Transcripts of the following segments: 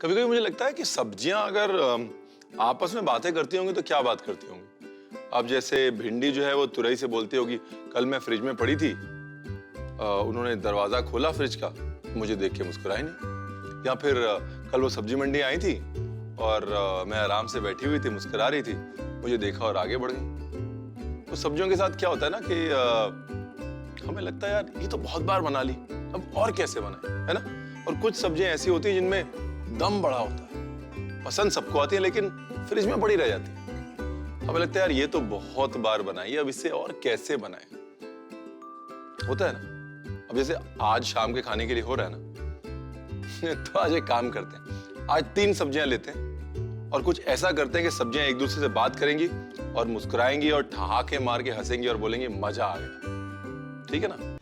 कभी कभी मुझे लगता है कि सब्जियां अगर आपस में बातें करती होंगी तो क्या बात करती होंगी। अब जैसे भिंडी जो है वो तुरई से बोलती होगी, कल मैं फ्रिज में पड़ी थी, उन्होंने दरवाजा खोला फ्रिज का, मुझे देख के मुस्कुराई नहीं। या फिर कल वो सब्जी मंडी आई थी और मैं आराम से बैठी हुई थी, मुस्कुरा रही थी, मुझे देखा और आगे बढ़ गई। तो सब्जियों के साथ क्या होता है ना कि हमें लगता है यार ये तो बहुत बार बना ली, अब और कैसे बनाए, है ना। और कुछ सब्जियां ऐसी होती हैं जिनमें दम बड़ा होता है, पसंद सबको आती है लेकिन फ्रिज में पड़ी रह जाती है। हमें लगता है यार ये तो बहुत बार बनाई, अब इससे और कैसे बनाए, होता है ना। अब जैसे आज शाम के खाने के लिए हो रहा है ना तो आज एक काम करते हैं, आज 3 सब्जियां लेते हैं और कुछ ऐसा करते हैं कि सब्जियां एक दूसरे से बात करेंगी और मुस्कुराएंगी और ठहाके मार के हंसेंगी और बोलेंगी मजा आ गया, ठीक है ना।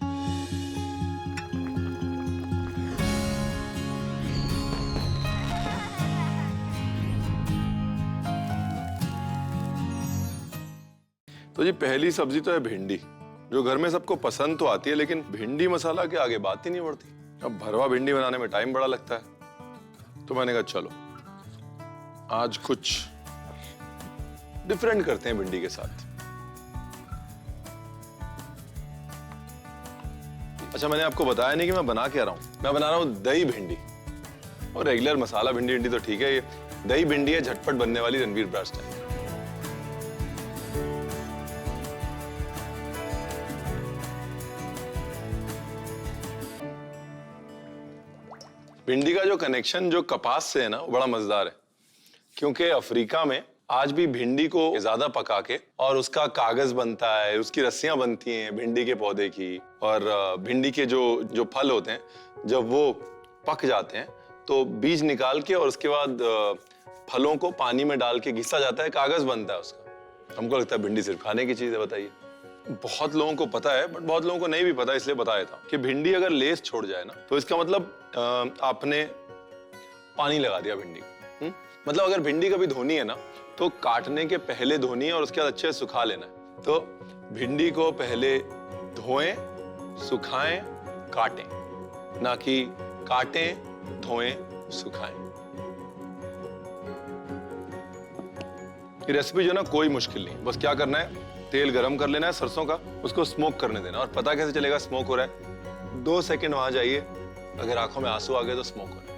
तो जी पहली सब्जी तो है भिंडी, जो घर में सबको पसंद तो आती है लेकिन भिंडी मसाला के आगे बात ही नहीं बढ़ती। अब भरवा भिंडी बनाने में टाइम बड़ा लगता है, तो मैंने कहा चलो आज कुछ डिफरेंट करते हैं भिंडी के साथ। अच्छा, मैंने आपको बताया नहीं कि मैं बना क्या रहा हूं। मैं बना रहा हूं दही भिंडी। और रेगुलर मसाला भिंडी तो ठीक है, ये दही भिंडी है झटपट बनने वाली रणवीर ब्रार स्टाइल। भिंडी का जो कनेक्शन जो कपास से है ना वो बड़ा मजेदार है, क्योंकि अफ्रीका में आज भी भिंडी को ज्यादा पका के और उसका कागज बनता है, उसकी रस्सियां बनती हैं भिंडी के पौधे की। और भिंडी के जो फल होते हैं जब वो पक जाते हैं तो बीज निकाल के और उसके बाद फलों को पानी में डाल के घिसा जाता है, कागज बनता है उसका। हमको लगता है भिंडी सिर्फ खाने की चीज है, बताइए। बहुत लोगों को पता है बट बहुत लोगों को नहीं भी पता, इसलिए बताया था कि भिंडी अगर लेस छोड़ जाए ना तो इसका मतलब आपने पानी लगा दिया भिंडी को। मतलब अगर भिंडी कभी धोनी है ना तो काटने के पहले धोनी है और उसके बाद अच्छे से सुखा लेना है। तो भिंडी को पहले धोएं, सुखाएं, काटें, ना कि काटें, धोएं, सुखाएं। ये रेसिपी जो ना कोई मुश्किल नहीं, बस क्या करना है, तेल गरम कर लेना है सरसों का, उसको स्मोक करने देना। और पता कैसे चलेगा स्मोक हो रहा है, 2 सेकंड वहां जाइए, अगर आंखों में आंसू आ गए तो स्मोक हो रहा है।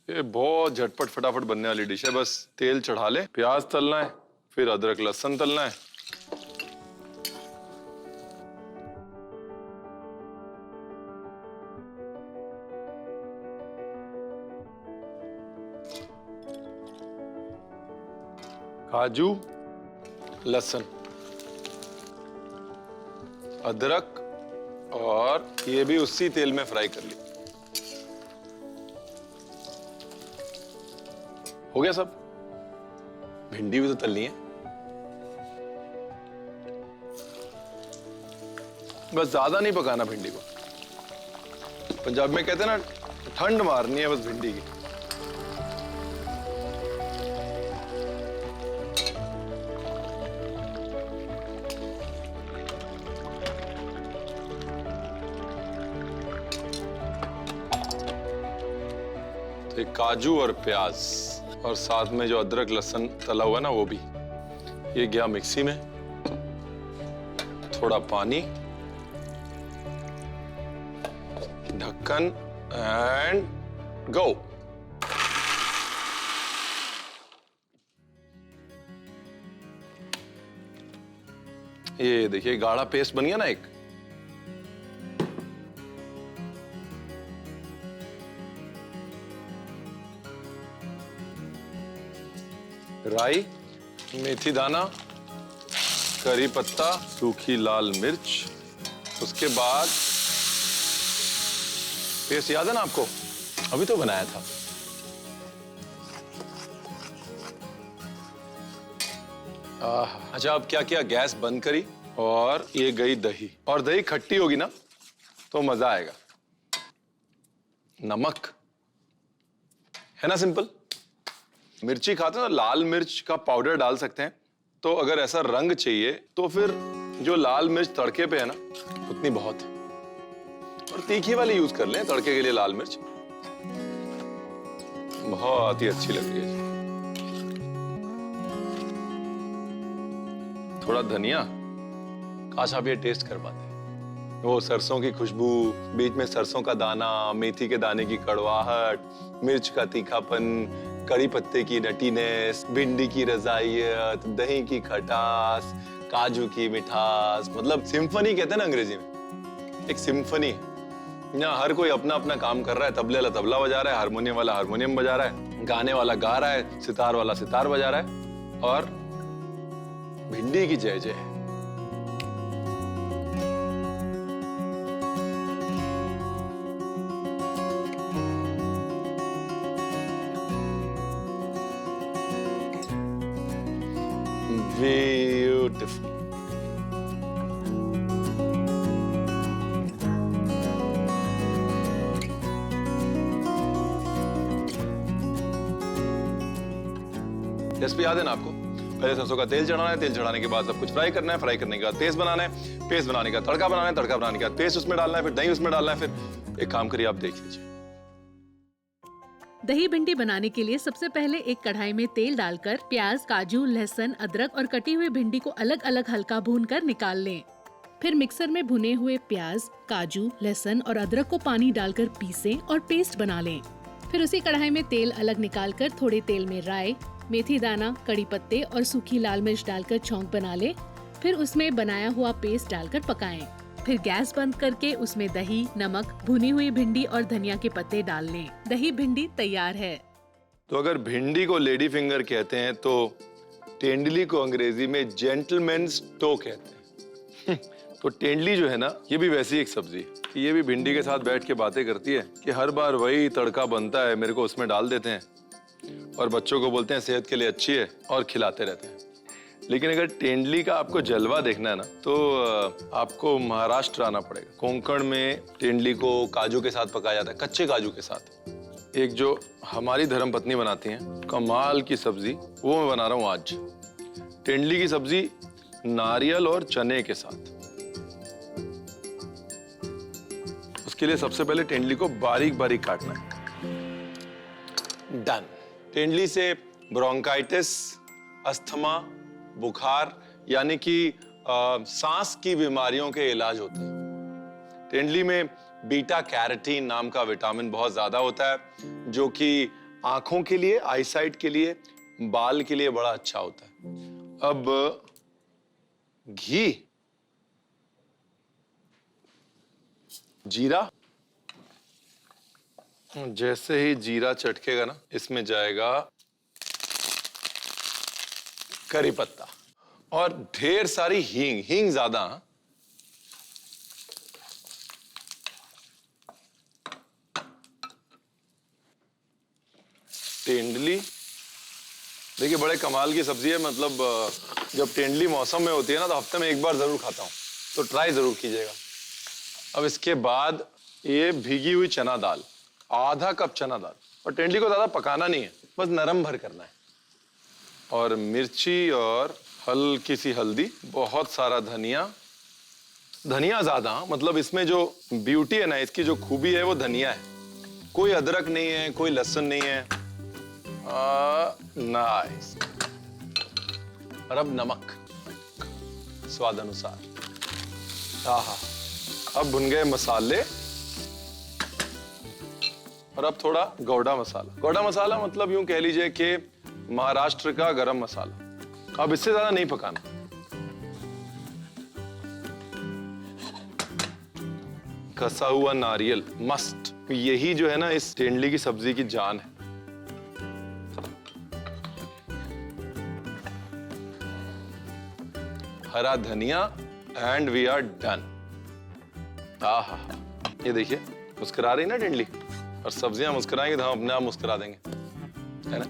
ये बहुत झटपट फटाफट बनने वाली डिश है। बस तेल चढ़ा ले, प्याज तलना है, फिर अदरक लहसुन तलना है, काजू, लहसुन, अदरक, और ये भी उसी तेल में फ्राई कर ली। हो गया सब। भिंडी भी तो तलनी है। बस ज्यादा नहीं पकाना भिंडी को। पंजाब में कहते हैं ना, ठंड मारनी है बस भिंडी की। तो एक काजू और प्याज और साथ में जो अदरक लहसुन तला हुआ ना वो भी, ये गया मिक्सी में। थोड़ा पानी, ढक्कन एंड गो। ये देखिए गाढ़ा पेस्ट बन गया ना एक। राई, मेथी दाना, करी पत्ता, सूखी लाल मिर्च, उसके बाद पेस्ट याद है ना आपको, अभी तो बनाया था। अच्छा अब क्या किया, गैस बंद करी और ये गई दही। और दही खट्टी होगी ना तो मजा आएगा। नमक है ना, सिंपल। मिर्ची खाते हैं तो लाल मिर्च का पाउडर डाल सकते हैं। तो अगर ऐसा रंग चाहिए तो फिर जो लाल मिर्च तड़के पे है ना, उतनी बहुत है। और तीखी वाली यूज कर लें तड़के के लिए लाल मिर्च, बहुत ही अच्छी लगती है। थोड़ा धनिया, काश आप ये टेस्ट कर पाते। वो सरसों की खुशबू, बीच में सरसों का दाना, मेथी के दाने की कड़वाहट, मिर्च का तीखापन, कड़ी पत्ते की नटीनेस, भिंडी की रजायत, दही की खटास, काजू की मिठास, मतलब सिम्फनी कहते हैं ना अंग्रेजी में, एक सिम्फनी है। यहाँ हर कोई अपना अपना काम कर रहा है। तबले वाला तबला बजा रहा है, हारमोनियम वाला हारमोनियम बजा रहा है, गाने वाला गा रहा है, सितार वाला सितार बजा रहा है, और भिंडी की जय जय है। Beautiful. रेसिपी याद है ना आपको? पहले सरसों का तेल चढ़ाना है, तेल चढ़ाने के बाद सब कुछ फ्राई करना है, फ्राई करने के बाद पेस्ट बनाना है, पेस्ट बनाने का तड़का बनाना है, तड़का बनाने के बाद पेस्ट उसमें डालना है, फिर दही उसमें डालना है। फिर एक काम करिए, आप देख लीजिए। दही भिंडी बनाने के लिए सबसे पहले एक कढ़ाई में तेल डालकर प्याज, काजू, लहसुन, अदरक और कटी हुई भिंडी को अलग अलग हल्का भूनकर निकाल लें। फिर मिक्सर में भुने हुए प्याज, काजू, लहसुन और अदरक को पानी डालकर पीसें और पेस्ट बना लें। फिर उसी कढ़ाई में तेल अलग निकालकर थोड़े तेल में राई, मेथी दाना, कड़ी पत्ते और सूखी लाल मिर्च डालकर छौंक बना लें। फिर उसमें बनाया हुआ पेस्ट डालकर पकाएं। फिर गैस बंद करके उसमें दही, नमक, भुनी हुई भिंडी और धनिया के पत्ते डाल लें। दही भिंडी तैयार है। तो अगर भिंडी को लेडी फिंगर कहते हैं तो तेंदुली को अंग्रेजी में जेंटलमैन्स टो कहते हैं। तो तेंदुली जो है ना, ये भी वैसी एक सब्जी है। ये भी भिंडी के साथ बैठ के बातें करती है कि हर बार वही तड़का बनता है, मेरे को उसमें डाल देते हैं और बच्चों को बोलते हैं सेहत के लिए अच्छी है और खिलाते रहते हैं। लेकिन अगर तेंदुली का आपको जलवा देखना है ना, तो आपको महाराष्ट्र आना पड़ेगा। कोंकण में तेंदुली को काजू के साथ पकाया जाता है, कच्चे काजू के साथ। एक जो हमारी धर्मपत्नी बनाती हैं, कमाल की सब्जी, वो मैं बना रहा हूँ आज। तेंदुली की सब्जी नारियल और चने के साथ। उसके लिए सबसे पहले तेंदुली को बारीक बारीक काटना है। डन। तेंदुली से ब्रोंकाइटिस, अस्थमा, बुखार यानी कि सांस की बीमारियों के इलाज होते हैं। तेंदुली में बीटा कैरोटीन नाम का विटामिन बहुत ज्यादा होता है, जो कि आंखों के लिए, आईसाइट के लिए, बाल के लिए बड़ा अच्छा होता है। अब घी, जीरा, जैसे ही जीरा चटकेगा ना, इसमें जाएगा करी पत्ता और ढेर सारी हींग। हींग ज्यादा। तेंदुली देखिए बड़े कमाल की सब्जी है। मतलब जब तेंदुली मौसम में होती है ना, तो हफ्ते में एक बार जरूर खाता हूं, तो ट्राई जरूर कीजिएगा। अब इसके बाद ये भीगी हुई चना दाल, आधा कप चना दाल। और तेंदुली को ज्यादा पकाना नहीं है, बस नरम भर करना है। और मिर्ची और हल्की सी हल्दी, बहुत सारा धनिया। धनिया ज्यादा, मतलब इसमें जो ब्यूटी है ना, इसकी जो खूबी है वो धनिया है। कोई अदरक नहीं है, कोई लहसुन नहीं है। नाइस। और अब नमक स्वाद अनुसार। आहा, अब भुन गए मसाले। और अब थोड़ा गौड़ा मसाला। गौड़ा मसाला मतलब यूं कह लीजिए कि महाराष्ट्र का गरम मसाला। अब इससे ज्यादा नहीं पकाना। कसा हुआ नारियल मस्ट। यही जो है ना इस तेंदुली की सब्जी की जान है। हरा धनिया एंड वी आर डन। आहा, ये देखिए मुस्कुरा रही ना तेंदुली, और सब्जियां मुस्कुराएंगी तो हम अपने आप मुस्कुरा देंगे, है ना।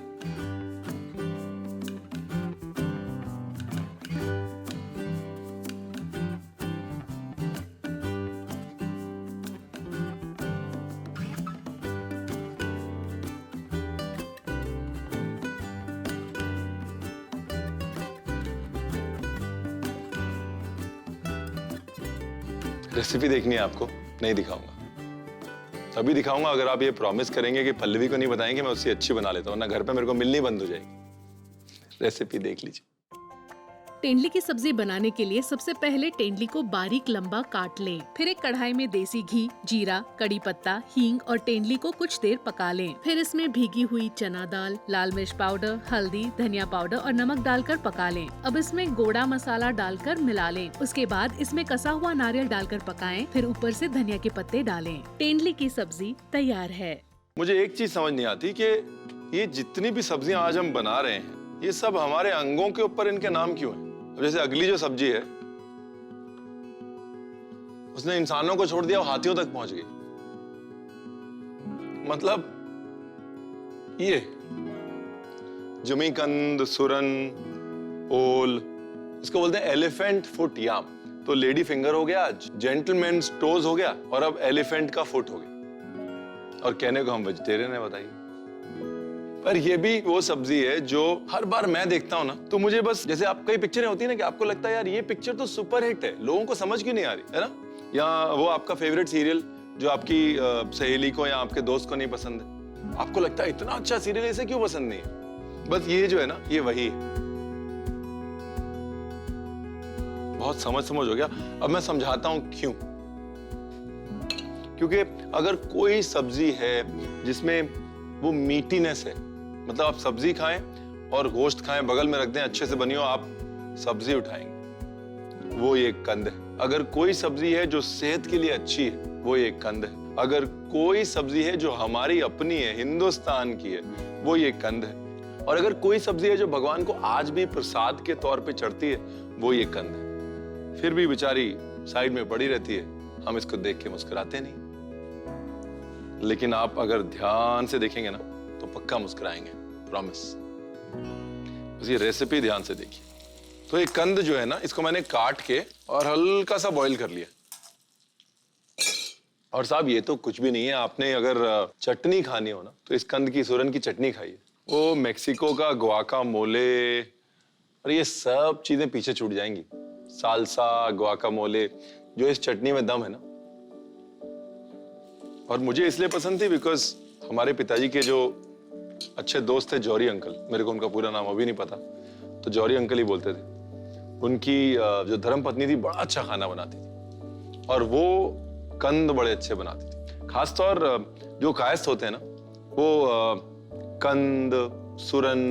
रेसिपी देखनी है आपको? नहीं दिखाऊंगा। तभी दिखाऊंगा अगर आप ये प्रॉमिस करेंगे कि पल्लवी को नहीं बताएंगे, मैं उससे अच्छी बना लेता हूँ, ना घर पे मेरे को मिलनी बंद हो जाएगी। रेसिपी देख लीजिए। तेंदली की सब्जी बनाने के लिए सबसे पहले तेंदली को बारीक लंबा काट लें। फिर एक कढ़ाई में देसी घी, जीरा, कड़ी पत्ता, हींग और तेंदली को कुछ देर पका लें। फिर इसमें भीगी हुई चना दाल, लाल मिर्च पाउडर, हल्दी, धनिया पाउडर और नमक डालकर पका लें। अब इसमें गोड़ा मसाला डालकर मिला लें। उसके बाद इसमें कसा हुआ नारियल डालकर पकाएं। फिर ऊपर से धनिया के पत्ते डालें। तेंदली की सब्जी तैयार है। मुझे एक चीज समझ नहीं आती कि ये जितनी भी सब्जियां आज हम बना रहे हैं, ये सब हमारे अंगों के ऊपर इनके नाम क्यों हैं? अब जैसे अगली जो सब्जी है, उसने इंसानों को छोड़ दिया, वो हाथियों तक पहुंच गई। मतलब ये जमीकंद, सुरन, ओल, इसको बोलते हैं एलिफेंट फुट याम। तो लेडी फिंगर हो गया, जेंटलमैन टोज हो गया, और अब एलिफेंट का फुट हो गया। और कहने को हम वेजिटेरियन है, बताइए। पर ये भी वो सब्जी है जो हर बार मैं देखता हूं ना, तो मुझे बस, जैसे आप कई पिक्चरें होती है ना कि आपको लगता है यार ये पिक्चर तो सुपर हिट है, लोगों को समझ क्यों नहीं आ रही है ना? या वो आपका फेवरेट सीरियल जो आपकी सहेली को या आपके दोस्त को नहीं पसंद है, आपको लगता है इतना अच्छा सीरियल, इसे क्यों पसंद नहीं है? बस ये जो है ना, ये वही है। बहुत समझ हो गया। अब मैं समझाता हूं क्यों। क्योंकि अगर कोई सब्जी है जिसमें वो मीटीनेस है, मतलब आप सब्जी खाएं और गोश्त खाएं, बगल में रख दें, अच्छे से बनी हो, आप सब्जी उठाएंगे, वो ये कंद है। अगर कोई सब्जी है जो सेहत के लिए अच्छी है, वो ये कंद है। अगर कोई सब्जी है जो हमारी अपनी है, हिंदुस्तान की है, वो ये कंद है। और अगर कोई सब्जी है जो भगवान को आज भी प्रसाद के तौर पे चढ़ती है, वो ये कंद है। फिर भी बेचारी साइड में पड़ी रहती है, हम इसको देख के मुस्कुराते नहीं। लेकिन आप अगर ध्यान से देखेंगे ना, तो पक्का मुस्कुराएंगे, प्रॉमिस। बस ये रेसिपी ध्यान से देखिए। तो ये कंद जो है ना, इसको मैंने काट के और हल्का सा बॉईल कर लिया। और साहब ये तो कुछ भी नहीं है, आपने अगर चटनी खानी हो ना, तो इस कंद की, सुरन की चटनी खाइए। वो मेक्सिको का गुआकामोले और ये सब चीजें पीछे छूट जाएंगी। साल्सा, गुआकामोले, जो इस चटनी में दम है ना। और मुझे इसलिए पसंद थी बिकॉज हमारे पिताजी के जो अच्छे दोस्त थे, जौहरी अंकल, मेरे को उनका पूरा नाम अभी नहीं पता, तो जौहरी अंकल ही बोलते थे। उनकी जो धर्मपत्नी थी, बड़ा अच्छा खाना बनाती थी और वो कंद बड़े अच्छे बनाती थी। खासतौर जो कायस्थ होते हैं ना, वो कंद, सुरन,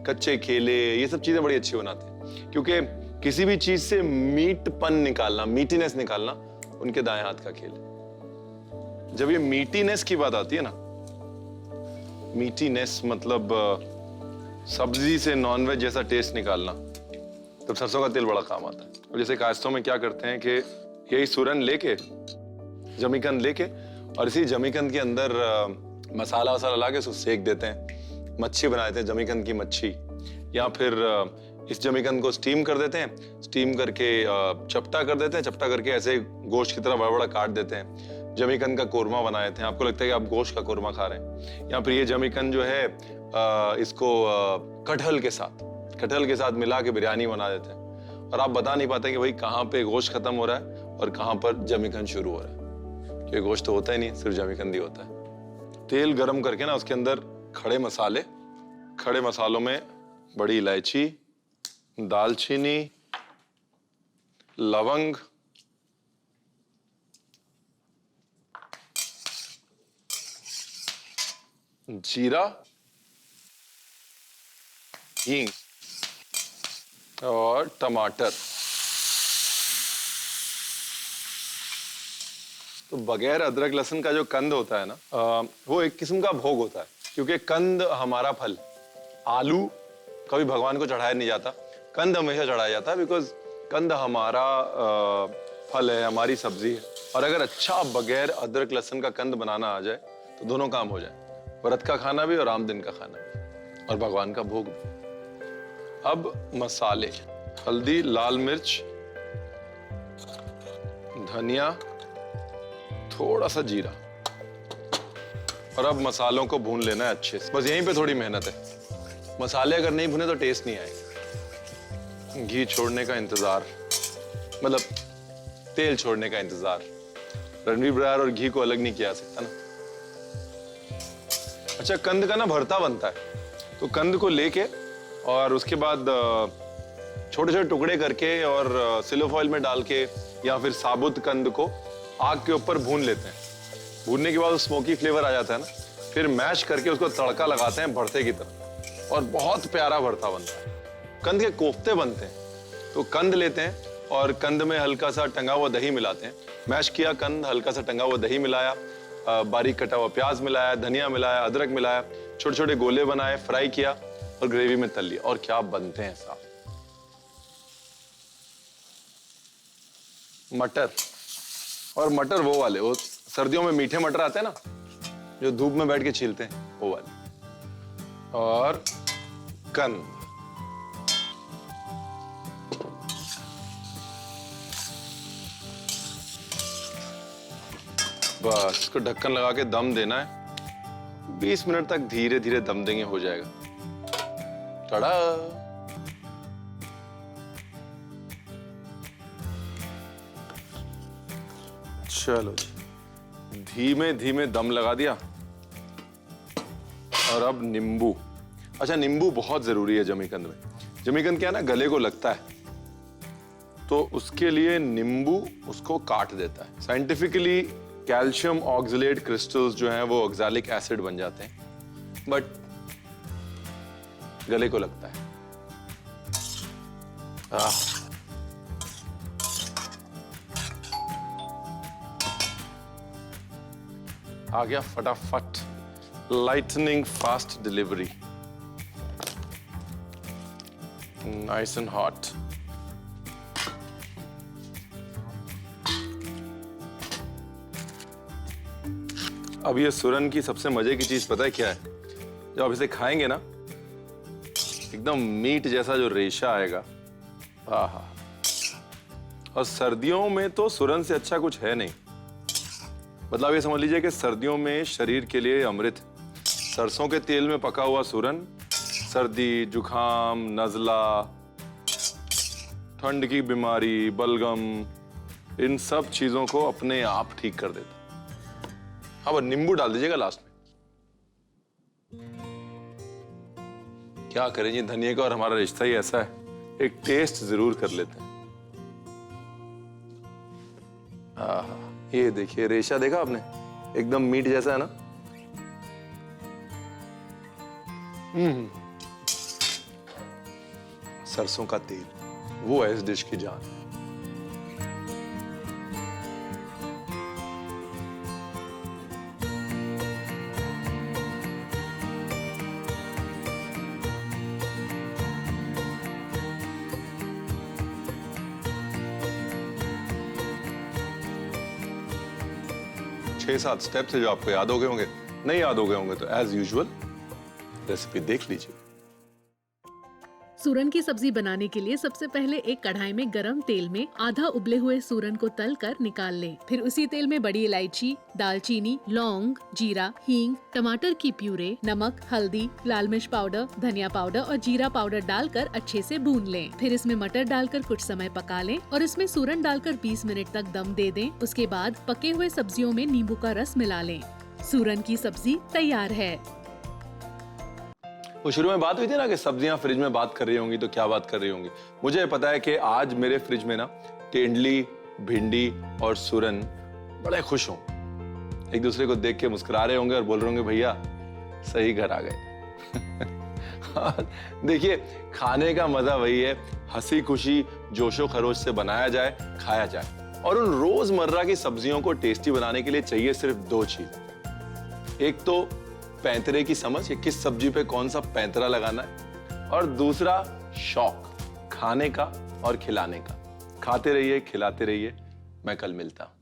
कच्चे केले, ये सब चीजें बड़ी अच्छी बनाते हैं। क्योंकि किसी भी चीज से मीटपन निकालना, मीटीनेस निकालना, उनके दाएं हाथ का खेल है। जब ये मीटीनेस की बात आती है ना, मीटीनेस मतलब सब्जी से नॉनवेज जैसा टेस्ट निकालना, तब सरसों का तेल बड़ा काम आता है। और जैसे कायस्तों में क्या करते हैं कि यही सुरन लेके, जमीकंद लेके, और इसी जमीकंद के अंदर मसाला वसाला ला के उसको सेक देते हैं, मच्छी बना देते हैं, जमीकंद की मच्छी। या फिर इस जमीकंद को स्टीम कर देते हैं, स्टीम करके चपटा कर देते हैं, चपटा करके ऐसे गोश्त की तरह बड़ा बड़ा काट देते हैं, जमीकंद का कोरमा बनाए थे। आपको लगता है कि आप गोश्त का कोरमा खा रहे हैं। या फिर ये जमीकंद जो है, इसको कटहल के साथ मिला के बिरयानी बना देते हैं। और आप बता नहीं पाते कि भाई कहाँ पे गोश्त खत्म हो रहा है और कहाँ पर जमीकंद शुरू हो रहा है, क्योंकि गोश्त तो होता ही नहीं, सिर्फ जमीकंद ही होता है। तेल गरम करके ना, उसके अंदर खड़े मसालों में बड़ी इलायची, दालचीनी, लवंग, जीरा, हींग और टमाटर। तो बगैर अदरक लहसुन का जो कंद होता है ना, वो एक किस्म का भोग होता है। क्योंकि कंद हमारा फल, आलू कभी भगवान को चढ़ाया नहीं जाता, कंद हमेशा चढ़ाया जाता है, बिकॉज कंद हमारा फल है, हमारी सब्जी है। और अगर अच्छा बगैर अदरक लहसुन का कंद बनाना आ जाए, तो दोनों काम हो जाए, व्रत का खाना भी और आम दिन का खाना भी, और भगवान का भोग भी। अब मसाले, हल्दी, लाल मिर्च, धनिया, थोड़ा सा जीरा, और अब मसालों को भून लेना है अच्छे से। बस यहीं पे थोड़ी मेहनत है। मसाले अगर नहीं भुने तो टेस्ट नहीं आएगा। घी छोड़ने का इंतजार, मतलब तेल छोड़ने का इंतजार। रणवीर बरार और घी को अलग नहीं किया जा सकता ना। अच्छा, कंद का ना भरता बनता है। तो कंद को लेके और उसके बाद छोटे छोटे टुकड़े करके और सिल्वर फॉइल में डाल के या फिर साबुत कंद को आग के ऊपर भून लेते हैं। भूनने के बाद स्मोकी फ्लेवर आ जाता है ना, फिर मैश करके उसको तड़का लगाते हैं भरते की तरह और बहुत प्यारा भरता बनता है। कंद के कोफ्ते बनते हैं। तो कंद लेते हैं और कंद में हल्का सा टंगा हुआ दही मिलाते हैं। मैश किया कंद, हल्का सा टंगा हुआ दही मिलाया, बारीक कटा हुआ प्याज मिलाया, धनिया मिलाया, अदरक मिलाया, छोटे छोटे गोले बनाए, फ्राई किया और ग्रेवी में तल लिया। और क्या बनते हैं साहब, मटर। और मटर वो वाले, वो सर्दियों में मीठे मटर आते हैं ना, जो धूप में बैठ के छीलते हैं, वो वाले। और कंद। बस इसको ढक्कन लगा के दम देना है। 20 मिनट तक धीरे धीरे दम देंगे, हो जाएगा। टड़ा। चलो जी, धीमे धीमे दम लगा दिया। और अब नींबू। अच्छा, नींबू बहुत जरूरी है जमीकंद में। जमीकंद क्या है ना, गले को लगता है, तो उसके लिए नींबू उसको काट देता है। साइंटिफिकली कैल्शियम ऑक्सलेट क्रिस्टल्स जो हैं वो ऑक्सैलिक एसिड बन जाते हैं, बट गले को लगता है। आ गया फटाफट, lightning fast delivery, nice and hot. अब ये सुरन की सबसे मजे की चीज पता है क्या है? जब आप इसे खाएंगे ना, एकदम मीट जैसा जो रेशा आएगा। आहा। और सर्दियों में तो सुरन से अच्छा कुछ है नहीं। मतलब ये समझ लीजिए कि सर्दियों में शरीर के लिए अमृत। सरसों के तेल में पका हुआ सुरन सर्दी, जुखाम, नजला, ठंड की बीमारी, बलगम, इन सब चीजों को अपने आप ठीक कर देता। हाँ, बस नींबू डाल दीजिएगा लास्ट में। क्या करें जी, धनिया का और हमारा रिश्ता ही ऐसा है, एक टेस्ट जरूर कर लेते हैं। आहा, ये देखिए रेशा देखा आपने, एकदम मीट जैसा है ना। सरसों का तेल, वो है इस डिश की जान। छह 7 स्टेप्स है जो आपको याद हो गए होंगे। नहीं याद हो गए होंगे तो एज यूजुअल रेसिपी देख लीजिए। सूरन की सब्जी बनाने के लिए सबसे पहले एक कढ़ाई में गरम तेल में आधा उबले हुए सूरन को तल कर निकाल लें। फिर उसी तेल में बड़ी इलायची, दालचीनी, लौंग, जीरा, हींग, टमाटर की प्यूरे, नमक, हल्दी, लाल मिर्च पाउडर, धनिया पाउडर और जीरा पाउडर डालकर अच्छे से भून लें। फिर इसमें मटर डालकर कुछ समय पका लें और इसमें सूरन डालकर 20 मिनट तक दम दे दें। उसके बाद पके हुए सब्जियों में नींबू का रस मिला लें। सूरन की सब्जी तैयार है। वो शुरू में बात हुई थी ना कि सब्जियां फ्रिज में बात कर रही होंगी, तो क्या बात कर रही होंगी। मुझे पता है कि आज मेरे फ्रिज में ना तेंडली, भिंडी और सूरन बड़े खुश हों, एक दूसरे को देख के मुस्कुरा रहे होंगे और बोल रहे होंगे भैया सही घर आ गए। देखिए, खाने का मजा वही है, हंसी खुशी जोशो खरोश से बनाया जाए, खाया जाए। और उन रोजमर्रा की सब्जियों को टेस्टी बनाने के लिए चाहिए सिर्फ 2 चीज। एक तो पैंतरे की समझ, कि किस सब्जी पे कौन सा पैंतरा लगाना है, और दूसरा शौक खाने का और खिलाने का। खाते रहिए, खिलाते रहिए। मैं कल मिलता हूं।